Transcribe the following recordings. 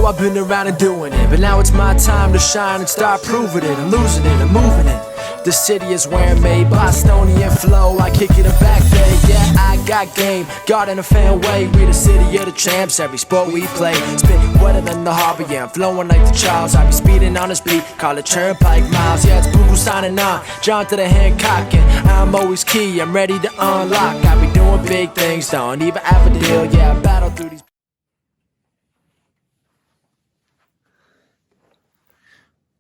I've been around and doing it, but now it's my time to shine and start proving it. I'm losing it, I'm moving it. The city is where I'm made, Bostonian flow, I kick it in back bay. Yeah, I got game, God in a fan way. We the city of the champs, every sport we play. Spit wetter than the harbor, yeah, I'm flowing like the Charles. I be speeding on this beat, call it Turnpike Miles. Yeah, it's Boo signing on, John to the Hancock, and I'm always key, I'm ready to unlock. I be doing big things, don't even have a deal. Yeah, I battle through these.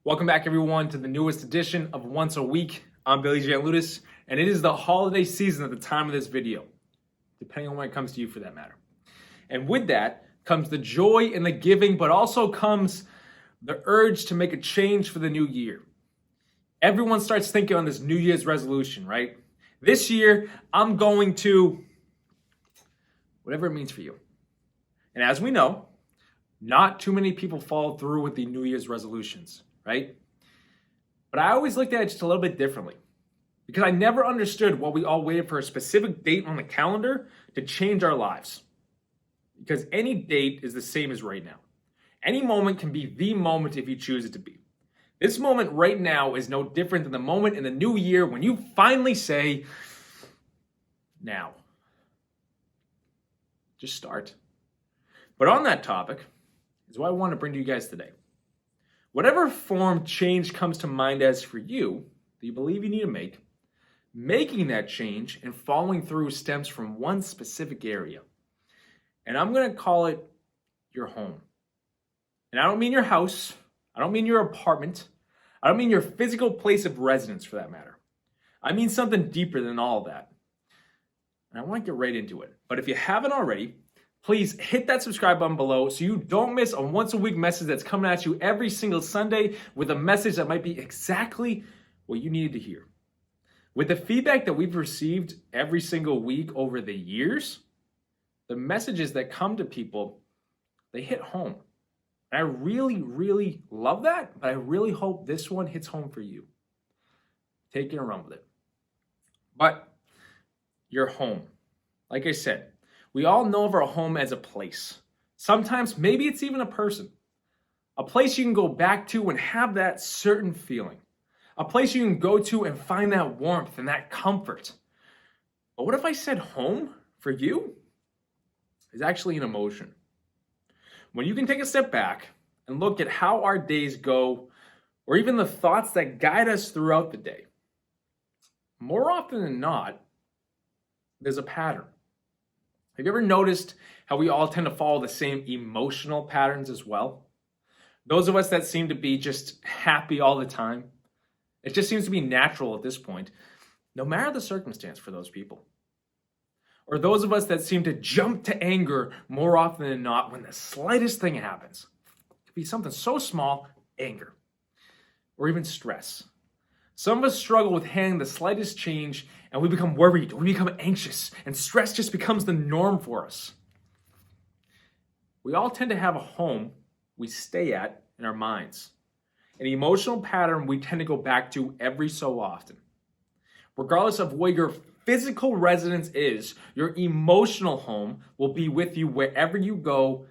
Welcome back, everyone, to the newest edition of Once a Week. I'm Billy Giannouloudis, and it is the holiday season at the time of this video, depending on when it comes to you for that matter. And with that comes the joy and the giving, but also comes the urge to make a change for the new year. Everyone starts thinking on this New Year's resolution, right? This year, I'm going to whatever it means for you. And as we know, not too many people follow through with the New Year's resolutions, right? But I always looked at it just a little bit differently because I never understood why we all waited for a specific date on the calendar to change our lives. Because any date is the same as right now. Any moment can be the moment if you choose it to be. This moment right now is no different than the moment in the new year when you finally say, now. Just start. But on that topic is what I want to bring to you guys today. Whatever form change comes to mind as for you that you believe you need to make, making that change and following through stems from one specific area. And I'm going to call it your home. And I don't mean your house. I don't mean your apartment. I don't mean your physical place of residence for that matter. I mean something deeper than all of that. And I want to get right into it. But if you haven't already, please hit that subscribe button below so you don't miss a once a week message that's coming at you every single Sunday with a message that might be exactly what you needed to hear. With the feedback that we've received every single week over the years, the messages that come to people, they hit home. And I really, really love that, but I really hope this one hits home for you. Take it and run with it. But your home, like I said, we all know of our home as a place. Sometimes maybe it's even a person. A place you can go back to and have that certain feeling. A place you can go to and find that warmth and that comfort. But what if I said home for you is actually an emotion? When you can take a step back and look at how our days go, or even the thoughts that guide us throughout the day, more often than not, there's a pattern. Have you ever noticed how we all tend to follow the same emotional patterns as well? Those of us that seem to be just happy all the time, it just seems to be natural at this point, no matter the circumstance for those people. Or those of us that seem to jump to anger more often than not when the slightest thing happens. It could be something so small, anger, or even stress. Some of us struggle with handling the slightest change and we become worried, we become anxious, and stress just becomes the norm for us. We all tend to have a home we stay at in our minds, an emotional pattern we tend to go back to every so often. Regardless of where your physical residence is, your emotional home will be with you wherever you go,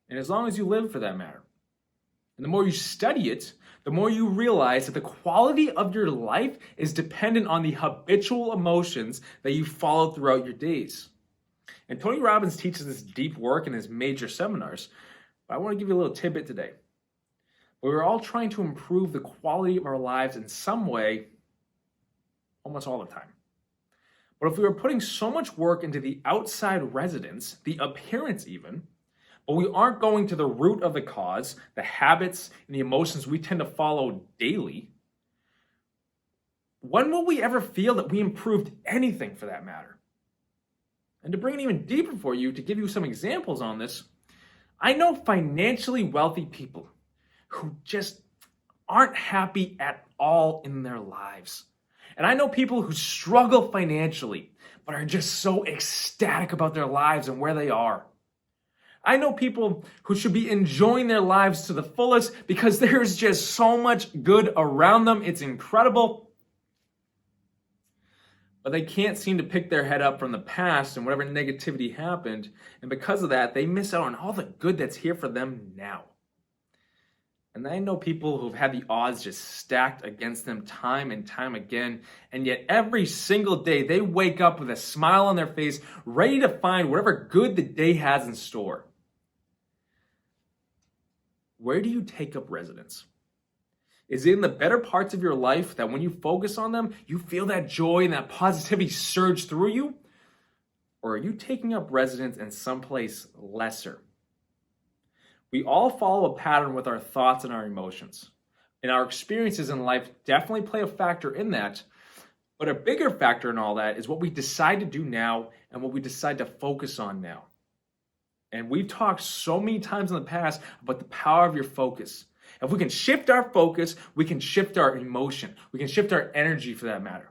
and as long as you live for that matter. And the more you study it, the more you realize that the quality of your life is dependent on the habitual emotions that you follow throughout your days. And Tony Robbins teaches this deep work in his major seminars, but I want to give you a little tidbit today. We're all trying to improve the quality of our lives in some way, almost all the time. But if we were putting so much work into the outside residence, the appearance even, but we aren't going to the root of the cause, the habits and the emotions we tend to follow daily, when will we ever feel that we improved anything for that matter? And to bring it even deeper for you, to give you some examples on this, I know financially wealthy people who just aren't happy at all in their lives. And I know people who struggle financially, but are just so ecstatic about their lives and where they are. I know people who should be enjoying their lives to the fullest because there's just so much good around them. It's incredible. But they can't seem to pick their head up from the past and whatever negativity happened. And because of that, they miss out on all the good that's here for them now. And I know people who've had the odds just stacked against them time and time again, and yet every single day they wake up with a smile on their face, ready to find whatever good the day has in store. Where do you take up residence? Is it in the better parts of your life that when you focus on them, you feel that joy and that positivity surge through you? Or are you taking up residence in someplace lesser? We all follow a pattern with our thoughts and our emotions. And our experiences in life definitely play a factor in that. But a bigger factor in all that is what we decide to do now and what we decide to focus on now. And we've talked so many times in the past about the power of your focus. If we can shift our focus, we can shift our emotion. We can shift our energy for that matter.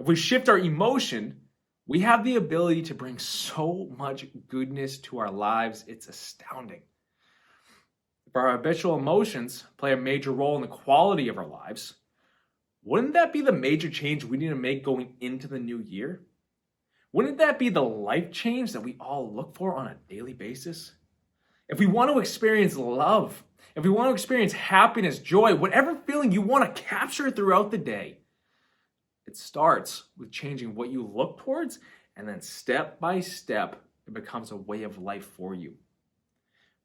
If we shift our emotion, we have the ability to bring so much goodness to our lives. It's astounding. If our habitual emotions play a major role in the quality of our lives, wouldn't that be the major change we need to make going into the new year? Wouldn't that be the life change that we all look for on a daily basis? If we want to experience love, if we want to experience happiness, joy, whatever feeling you want to capture throughout the day, it starts with changing what you look towards, and then step by step, it becomes a way of life for you.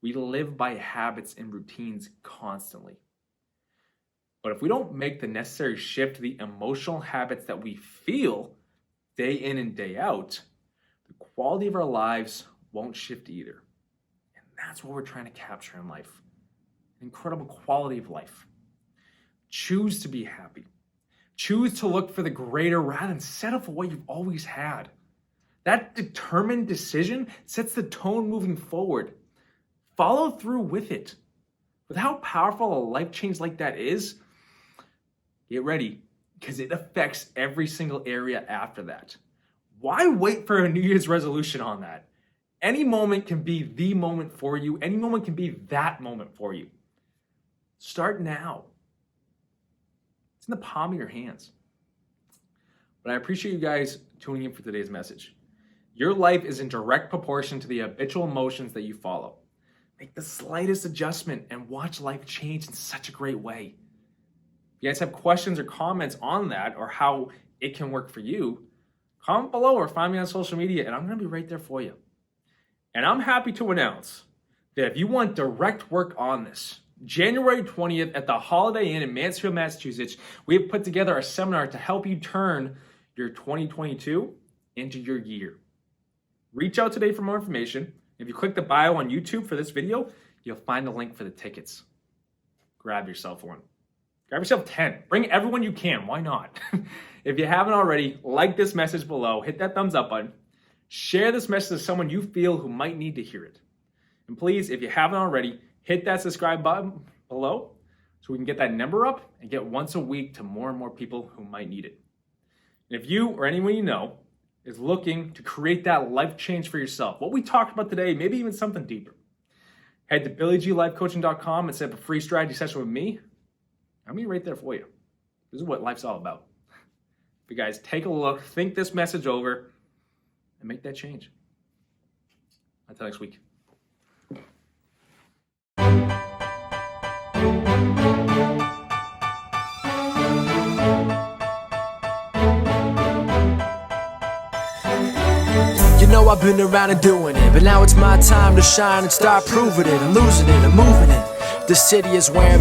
We live by habits and routines constantly. But if we don't make the necessary shift to the emotional habits that we feel day in and day out, the quality of our lives won't shift either. And that's what we're trying to capture in life. An incredible quality of life. Choose to be happy. Choose to look for the greater rather than settle for what you've always had. That determined decision sets the tone moving forward. Follow through with it. With how powerful a life change like that is, get ready, because it affects every single area after that. Why wait for a New Year's resolution on that? Any moment can be the moment for you. Any moment can be that moment for you. Start now. It's in the palm of your hands. But I appreciate you guys tuning in for today's message. Your life is in direct proportion to the habitual emotions that you follow. Make the slightest adjustment and watch life change in such a great way. If you guys have questions or comments on that or how it can work for you, comment below or find me on social media and I'm going to be right there for you. And I'm happy to announce that if you want direct work on this, January 20th at the Holiday Inn in Mansfield, Massachusetts, we have put together a seminar to help you turn your 2022 into your year. Reach out today for more information. If you click the bio on YouTube for this video, you'll find the link for the tickets. Grab yourself one. Grab yourself 10. Bring everyone you can. Why not? If you haven't already, like this message below. Hit that thumbs up button. Share this message to someone you feel who might need to hear it. And please, if you haven't already, hit that subscribe button below so we can get that number up and get once a week to more and more people who might need it. And if you or anyone you know is looking to create that life change for yourself, what we talked about today, maybe even something deeper, head to BillyGLifeCoaching.com and set up a free strategy session with me. I'll be right there for you. This is what life's all about. But guys, take a look, think this message over, and make that change. Until next week. You know I've been around and doing it, but now it's my time to shine and start proving it. I'm losing it, I'm moving it. The city is wearing